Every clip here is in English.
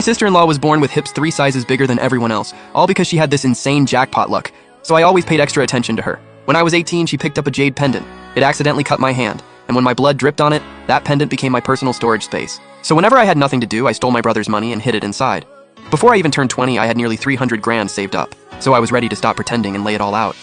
My sister-in-law was born with hips 3 sizes bigger than everyone else, all because she had this insane jackpot luck, so I always paid extra attention to her. When I was 18, she picked up a jade pendant. It accidentally cut my hand, and when my blood dripped on it, that pendant became my personal storage space. So whenever I had nothing to do, I stole my brother's money and hid it inside. Before I even turned 20, I had nearly 300 grand saved up, so I was ready to stop pretending and lay it all out.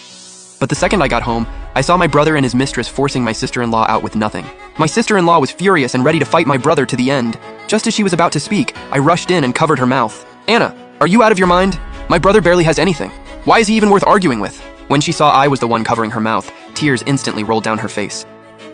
But the second I got home, I saw my brother and his mistress forcing my sister-in-law out with nothing. My sister-in-law was furious and ready to fight my brother to the end. Just as she was about to speak, I rushed in and covered her mouth. "Anna, are you out of your mind? My brother barely has anything. Why is he even worth arguing with?" When she saw I was the one covering her mouth, tears instantly rolled down her face.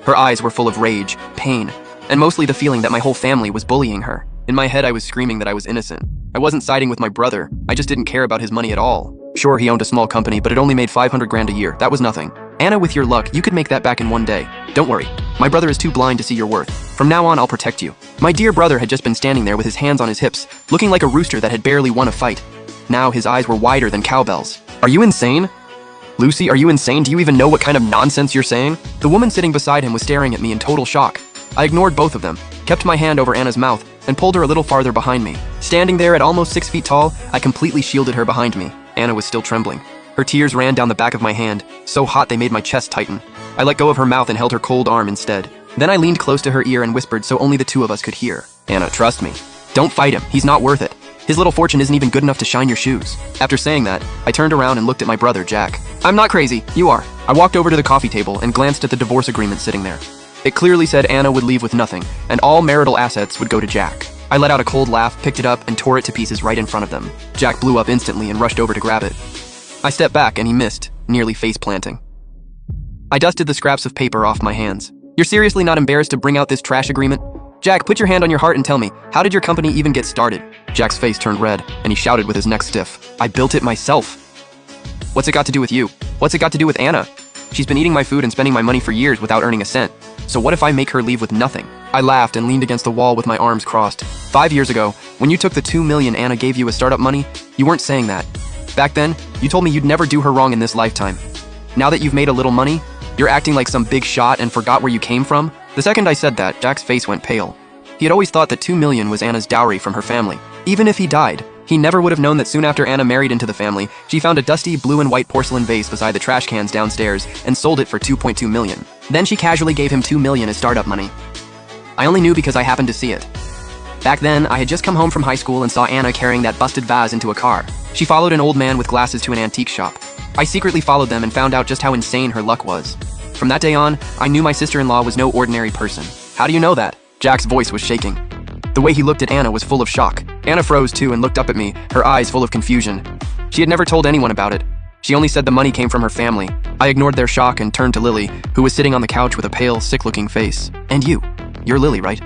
Her eyes were full of rage, pain, and mostly the feeling that my whole family was bullying her. In my head, I was screaming that I was innocent. I wasn't siding with my brother. I just didn't care about his money at all. Sure, he owned a small company, but it only made 500 grand a year. That was nothing. "Anna, with your luck, you could make that back in one day. Don't worry. My brother is too blind to see your worth. From now on, I'll protect you." My dear brother had just been standing there with his hands on his hips, looking like a rooster that had barely won a fight. Now his eyes were wider than cowbells. "Are you insane? Lucy, are you insane? Do you even know what kind of nonsense you're saying?" The woman sitting beside him was staring at me in total shock. I ignored both of them, kept my hand over Anna's mouth, and pulled her a little farther behind me. Standing there at almost 6 feet tall, I completely shielded her behind me. Anna was still trembling. Her tears ran down the back of my hand, so hot they made my chest tighten. I let go of her mouth and held her cold arm instead. Then I leaned close to her ear and whispered so only the two of us could hear. "Anna, trust me. Don't fight him. He's not worth it. His little fortune isn't even good enough to shine your shoes." After saying that, I turned around and looked at my brother, Jack. "I'm not crazy. You are." I walked over to the coffee table and glanced at the divorce agreement sitting there. It clearly said Anna would leave with nothing, and all marital assets would go to Jack. I let out a cold laugh, picked it up, and tore it to pieces right in front of them. Jack blew up instantly and rushed over to grab it. I stepped back and he missed, nearly face-planting. I dusted the scraps of paper off my hands. "You're seriously not embarrassed to bring out this trash agreement? Jack, put your hand on your heart and tell me, how did your company even get started?" Jack's face turned red, and he shouted with his neck stiff, "I built it myself." "What's it got to do with you? What's it got to do with Anna? She's been eating my food and spending my money for years without earning a cent. So what if I make her leave with nothing?" I laughed and leaned against the wall with my arms crossed. 5 years ago, when you took the $2 million Anna gave you as startup money, you weren't saying that. Back then, you told me you'd never do her wrong in this lifetime. Now that you've made a little money, you're acting like some big shot and forgot where you came from? The second I said that, Jack's face went pale. He had always thought that $2 million was Anna's dowry from her family. Even if he died, he never would have known that soon after Anna married into the family, she found a dusty blue and white porcelain vase beside the trash cans downstairs and sold it for $2.2 million. Then she casually gave him $2 million as startup money. I only knew because I happened to see it. Back then, I had just come home from high school and saw Anna carrying that busted vase into a car. She followed an old man with glasses to an antique shop. I secretly followed them and found out just how insane her luck was. From that day on, I knew my sister-in-law was no ordinary person. "How do you know that?" Jack's voice was shaking. The way he looked at Anna was full of shock. Anna froze too and looked up at me, her eyes full of confusion. She had never told anyone about it. She only said the money came from her family. I ignored their shock and turned to Lily, who was sitting on the couch with a pale, sick-looking face. "And you're Lily, right?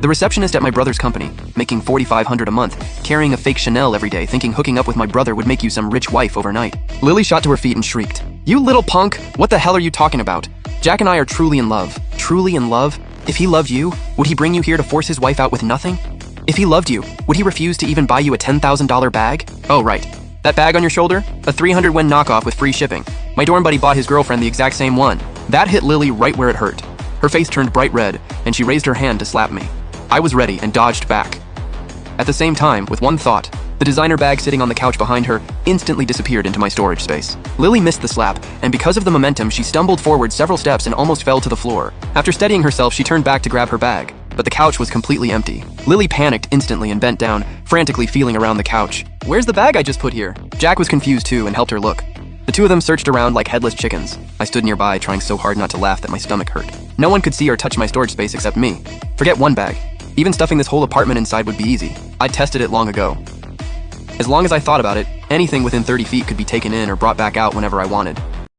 The receptionist at my brother's company, making $4,500 a month, carrying a fake Chanel every day, thinking hooking up with my brother would make you some rich wife overnight." Lily shot to her feet and shrieked. "You little punk! What the hell are you talking about? Jack and I are truly in love." "Truly in love? If he loved you, would he bring you here to force his wife out with nothing? If he loved you, would he refuse to even buy you a $10,000 bag?" "Oh, right. That bag on your shoulder? A 300 won knockoff with free shipping. My dorm buddy bought his girlfriend the exact same one." That hit Lily right where it hurt. Her face turned bright red, and she raised her hand to slap me. I was ready and dodged back. At the same time, with one thought, the designer bag sitting on the couch behind her instantly disappeared into my storage space. Lily missed the slap, and because of the momentum, she stumbled forward several steps and almost fell to the floor. After steadying herself, she turned back to grab her bag, but the couch was completely empty. Lily panicked instantly and bent down, frantically feeling around the couch. "Where's the bag I just put here?" Jack was confused too and helped her look. The two of them searched around like headless chickens. I stood nearby, trying so hard not to laugh that my stomach hurt. No one could see or touch my storage space except me. Forget one bag. Even stuffing this whole apartment inside would be easy. I'd tested it long ago. As long as I thought about it, anything within 30 feet could be taken in or brought back out whenever I wanted.